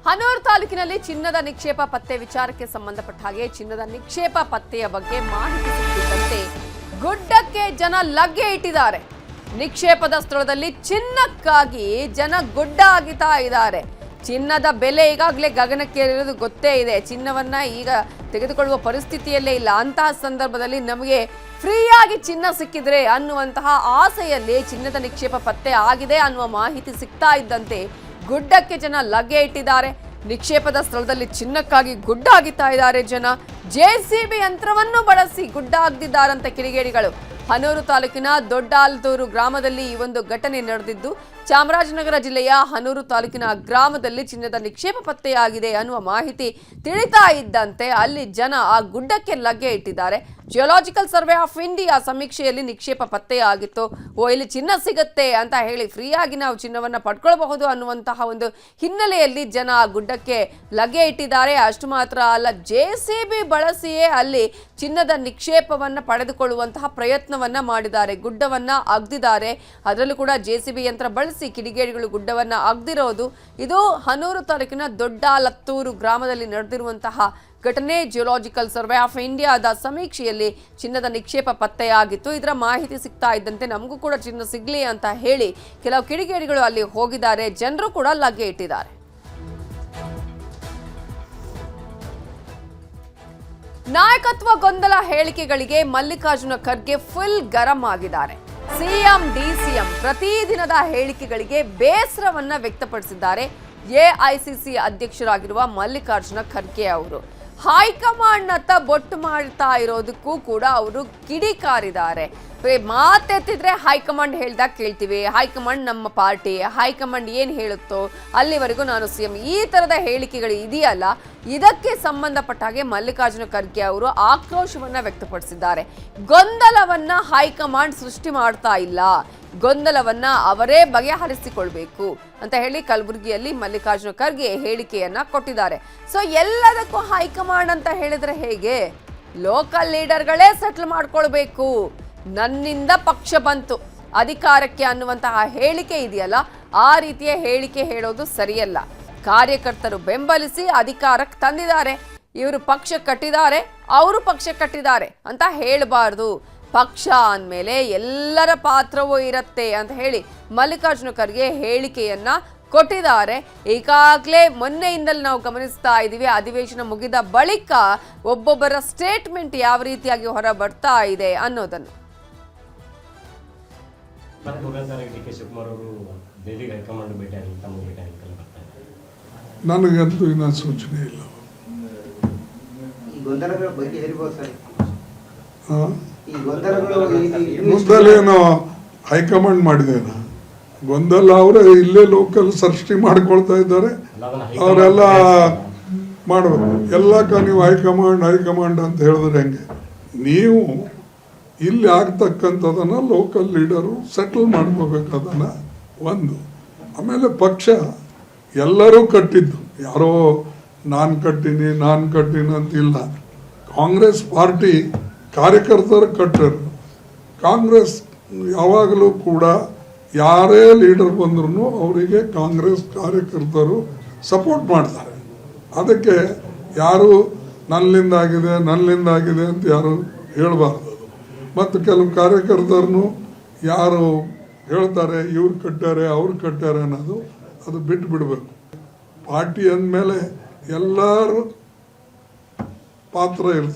ಹನೂರು ತಾಲೂಕಿನಲ್ಲಿ ಚಿನ್ನದ ನಿಕ್ಷೇಪ ಪತ್ತೆ ವಿಚಾರಕ್ಕೆ ಸಂಬಂಧಪಟ್ಟ ಹಾಗೆ ಚಿನ್ನದ ನಿಕ್ಷೇಪ ಪತ್ತೆಯ ಬಗ್ಗೆ ಮಾಹಿತಿ ಸಿಕ್ಕಿದಂತೆ ಗುಡ್ಡಕ್ಕೆ ಜನ ಲಗ್ಗೆ ಇಟ್ಟಿದ್ದಾರೆ. ನಿಕ್ಷೇಪದ ಸ್ಥಳದಲ್ಲಿ ಚಿನ್ನಕ್ಕಾಗಿ ಜನ ಗುಡ್ಡ ಅಗಿತಾ ಇದ್ದಾರೆ. ಚಿನ್ನದ ಬೆಲೆ ಈಗಾಗಲೇ ಗಗನಕ್ಕೇರಿರೋದು ಗೊತ್ತೇ ಇದೆ. ಚಿನ್ನವನ್ನ ಈಗ ತೆಗೆದುಕೊಳ್ಳುವ ಪರಿಸ್ಥಿತಿಯಲ್ಲೇ ಇಲ್ಲ. ಅಂತಹ ಸಂದರ್ಭದಲ್ಲಿ ನಮಗೆ ಫ್ರೀಯಾಗಿ ಚಿನ್ನ ಸಿಕ್ಕಿದ್ರೆ ಅನ್ನುವಂತಹ ಆಸೆಯಲ್ಲಿ ಚಿನ್ನದ ನಿಕ್ಷೇಪ ಪತ್ತೆ ಆಗಿದೆ ಅನ್ನುವ ಮಾಹಿತಿ ಸಿಗ್ತಾ ಇದ್ದಂತೆ ಗುಡ್ಡಕ್ಕೆ ಜನ ಲಗ್ಗೆ ಇಟ್ಟಿದ್ದಾರೆ. ನಿಕ್ಷೇಪದ ಸ್ಥಳದಲ್ಲಿ ಚಿನ್ನಕ್ಕಾಗಿ ಗುಡ್ಡ ಅಗಿತಾ ಇದ್ದಾರೆ ಜನ. ಜೆಸಿಬಿ ಯಂತ್ರವನ್ನು ಬಳಸಿ ಗುಡ್ಡ ಅಗ್ದಿದ್ದಾರಂತೆ ಕಿಡಿಗೇಡಿಗಳು. ಹನೂರು ತಾಲೂಕಿನ ದೊಡ್ಡಾಲ್ದೂರು ಗ್ರಾಮದಲ್ಲಿ ಈ ಒಂದು ಘಟನೆ ನಡೆದಿದ್ದು, ಚಾಮರಾಜನಗರ ಜಿಲ್ಲೆಯ ಹನೂರು ತಾಲೂಕಿನ ಗ್ರಾಮದಲ್ಲಿ ಚಿನ್ನದ ನಿಕ್ಷೇಪ ಪತ್ತೆಯಾಗಿದೆ ಅನ್ನುವ ಮಾಹಿತಿ ತಿಳಿತಾ ಇದ್ದಂತೆ ಅಲ್ಲಿ ಜನ ಆ ಗುಡ್ಡಕ್ಕೆ ಲಗ್ಗೆ ಇಟ್ಟಿದ್ದಾರೆ. ಜಿಯೋಲಾಜಿಕಲ್ ಸರ್ವೆ ಆಫ್ ಇಂಡಿಯಾ ಸಮೀಕ್ಷೆಯಲ್ಲಿ ನಿಕ್ಷೇಪ ಪತ್ತೆಯಾಗಿತ್ತು. ಇಲ್ಲಿ ಚಿನ್ನ ಸಿಗುತ್ತೆ ಅಂತ ಹೇಳಿ ಫ್ರೀಯಾಗಿ ನಾವು ಚಿನ್ನವನ್ನು ಪಡ್ಕೊಳ್ಬಹುದು ಅನ್ನುವಂತಹ ಒಂದು ಹಿನ್ನೆಲೆಯಲ್ಲಿ ಜನ ಆ ಗುಡ್ಡಕ್ಕೆ ಲಗ್ಗೆ ಇಟ್ಟಿದ್ದಾರೆ. ಅಷ್ಟು ಮಾತ್ರ ಅಲ್ಲ, ಜೆಸಿಬಿ ಬಳಸಿಯೇ ಅಲ್ಲಿ ಚಿನ್ನದ ನಿಕ್ಷೇಪವನ್ನು ಪಡೆದುಕೊಳ್ಳುವಂತಹ ಪ್ರಯತ್ನವನ್ನ ಮಾಡಿದ್ದಾರೆ. ಗುಡ್ಡವನ್ನ ಅಗ್ದಿದ್ದಾರೆ. ಅದರಲ್ಲೂ ಕೂಡ ಜೆಸಿಬಿ ಯಂತ್ರ ಬಳಸಿ ಕಿಡಿಗೇಡಿಗಳು ಗುಡ್ಡವನ್ನ ಅಗ್ದಿರೋದು. ಇದು ಹನೂರು ತಾಲೂಕಿನ ದೊಡ್ಡಾಲತ್ತೂರು ಗ್ರಾಮದಲ್ಲಿ ನಡೆದಿರುವಂತಹ ಘಟನೆ. ಜಿಯೋಲಾಜಿಕಲ್ ಸರ್ವೆ ಆಫ್ ಇಂಡಿಯಾದ ಸಮೀಕ್ಷೆಯಲ್ಲಿ ಚಿನ್ನದ ನಿಕ್ಷೇಪ ಪತ್ತೆಯಾಗಿತ್ತು. ಇದರ ಮಾಹಿತಿ ಸಿಗ್ತಾ ಇದ್ದಂತೆ ನಮಗೂ ಕೂಡ ಚಿನ್ನ ಸಿಗ್ಲಿ ಅಂತ ಹೇಳಿ ಕೆಲವು ಕಿಡಿಗೇಡಿಗಳು ಅಲ್ಲಿ ಹೋಗಿದ್ದಾರೆ. ಜನರು ಕೂಡ ಲಗ್ಗೆ ಇಟ್ಟಿದ್ದಾರೆ. ನಾಯಕತ್ವ ಗೊಂದಲ ಹೇಳಿಕೆಗಳಿಗೆ ಮಲ್ಲಿಕಾರ್ಜುನ ಖರ್ಗೆ ಫುಲ್ ಗರಂ ಆಗಿದ್ದಾರೆ. ಸಿಎಂ ಡಿಸಿಎಂ ಪ್ರತಿದಿನದ ಹೇಳಿಕೆಗಳಿಗೆ ಬೇಸರವನ್ನ ವ್ಯಕ್ತಪಡಿಸಿದ್ದಾರೆ. ಎಐಸಿಸಿ ಅಧ್ಯಕ್ಷರಾಗಿರುವ ಮಲ್ಲಿಕಾರ್ಜುನ ಖರ್ಗೆ ಅವರು ಹೈಕಮಾಂಡ್ ನತ್ತ ಬೊಟ್ಟು ಮಾಡ್ತಾ ಇರೋದಕ್ಕೂ ಕೂಡ ಅವರು ಕಿಡಿಕಾರಿದ್ದಾರೆ. ಮಾತೆತ್ತಿದ್ರೆ ಹೈಕಮಾಂಡ್ ಹೇಳ್ದಾಗ ಕೇಳ್ತೀವಿ, ಹೈಕಮಾಂಡ್ ನಮ್ಮ ಪಾರ್ಟಿ, ಹೈಕಮಾಂಡ್ ಏನು ಹೇಳುತ್ತೋ ಅಲ್ಲಿವರೆಗೂ ನಾನು ಸಿಎಂ, ಈ ಥರದ ಹೇಳಿಕೆಗಳು ಇದೆಯಲ್ಲ, ಇದಕ್ಕೆ ಸಂಬಂಧಪಟ್ಟ ಹಾಗೆ ಮಲ್ಲಿಕಾರ್ಜುನ ಖರ್ಗೆ ಅವರು ಆಕ್ರೋಶವನ್ನ ವ್ಯಕ್ತಪಡಿಸಿದ್ದಾರೆ. ಗೊಂದಲವನ್ನ ಹೈಕಮಾಂಡ್ ಸೃಷ್ಟಿ ಮಾಡ್ತಾ ಇಲ್ಲ, ಗೊಂದಲವನ್ನ ಅವರೇ ಬಗೆಹರಿಸಿಕೊಳ್ಬೇಕು ಅಂತ ಹೇಳಿ ಕಲಬುರಗಿಯಲ್ಲಿ ಮಲ್ಲಿಕಾರ್ಜುನ ಖರ್ಗೆ ಹೇಳಿಕೆಯನ್ನ ಕೊಟ್ಟಿದ್ದಾರೆ. ಸೊ ಎಲ್ಲದಕ್ಕೂ ಹೈಕಮಾಂಡ್ ಅಂತ ಹೇಳಿದ್ರೆ ಹೇಗೆ? ಲೋಕಲ್ ಲೀಡರ್ಗಳೇ ಸೆಟ್ಲ್ ಮಾಡ್ಕೊಳ್ಬೇಕು. ನನ್ನಿಂದ ಪಕ್ಷ ಬಂತು ಅಧಿಕಾರಕ್ಕೆ ಅನ್ನುವಂತಹ ಹೇಳಿಕೆ ಇದೆಯಲ್ಲ, ಆ ರೀತಿಯ ಹೇಳಿಕೆ ಹೇಳೋದು ಸರಿಯಲ್ಲ. ಕಾರ್ಯಕರ್ತರು ಬೆಂಬಲಿಸಿ ಅಧಿಕಾರಕ್ಕೆ ತಂದಿದ್ದಾರೆ, ಇವರು ಪಕ್ಷ ಕಟ್ಟಿದ್ದಾರೆ, ಅವರು ಪಕ್ಷ ಕಟ್ಟಿದ್ದಾರೆ ಅಂತ ಹೇಳಬಾರ್ದು. ಪಕ್ಷ ಅಂದಮೇಲೆ ಎಲ್ಲರ ಪಾತ್ರವೂ ಇರುತ್ತೆ ಅಂತ ಹೇಳಿ ಮಲ್ಲಿಕಾರ್ಜುನ ಖರ್ಗೆ ಹೇಳಿಕೆಯನ್ನ ಕೊಟ್ಟಿದ್ದಾರೆ. ಈಗಾಗಲೇ ಮೊನ್ನೆಯಿಂದಲೇ ನಾವು ಗಮನಿಸ್ತಾ ಇದ್ದೀವಿ, ಅಧಿವೇಶನ ಮುಗಿದ ಬಳಿಕ ಒಬ್ಬೊಬ್ಬರ ಸ್ಟೇಟ್ಮೆಂಟ್ ಯಾವ ರೀತಿಯಾಗಿ ಹೊರ ಬರ್ತಾ ಇದೆ ಅನ್ನೋದನ್ನು. ನನಗಂತೂ ಇನ್ನೂ ಸೂಚನೆ ಇಲ್ಲ. ಗೊಂದಲೇನೋ ಹೈಕಮಾಂಡ್ ಮಾಡಿದೇನ ಗೊಂದಲ ಅವರೇ ಇಲ್ಲೇ ಲೋಕಲ್ ಸೃಷ್ಟಿ ಮಾಡ್ಕೊಳ್ತಾ ಇದ್ದಾರೆ. ಅವರೆಲ್ಲ ಮಾಡಬೇಕು. ಎಲ್ಲಕ್ಕ ನೀವು ಹೈಕಮಾಂಡ್ ಅಂತ ಹೇಳಿದ್ರೆ ಹೆಂಗೆ? ನೀವು ಇಲ್ಲಿ ಆಗ್ತಕ್ಕಂಥದನ್ನ ಲೋಕಲ್ ಲೀಡರು ಸೆಟಲ್ ಮಾಡ್ಕೋಬೇಕು. ಅದನ್ನ ಒಂದು. ಆಮೇಲೆ ಪಕ್ಷ ಎಲ್ಲರೂ ಕಟ್ಟಿದ್ದು, ಯಾರೋ ನಾನು ಕಟ್ಟಿನಿ ಅಂತಿಲ್ಲ. ಕಾಂಗ್ರೆಸ್ ಪಾರ್ಟಿ ಕಾರ್ಯಕರ್ತರು ಕಟ್ಟರು. ಕಾಂಗ್ರೆಸ್ ಯಾವಾಗಲೂ ಕೂಡ ಯಾರೇ ಲೀಡರ್ ಬಂದ್ರೂ ಅವರಿಗೆ ಕಾಂಗ್ರೆಸ್ ಕಾರ್ಯಕರ್ತರು ಸಪೋರ್ಟ್ ಮಾಡ್ತಾರೆ. ಅದಕ್ಕೆ ಯಾರು ನನ್ನಿಂದಾಗಿದೆ ಅಂತ ಯಾರು ಹೇಳಬಾರ್ದು. ಮತ್ತು ಕೆಲವು ಕಾರ್ಯಕರ್ತರನ್ನು ಯಾರು ಹೇಳ್ತಾರೆ ಇವ್ರು ಕಟ್ಟಾರೆ ಅವ್ರು ಕಟ್ಟಾರೆ ಅನ್ನೋದು ಅದು ಬಿಟ್ಟು ಬಿಡಬೇಕು. ಪಾರ್ಟಿ ಅಂದಮೇಲೆ ಎಲ್ಲರೂ ಪಾತ್ರ ಇರ್ತದೆ.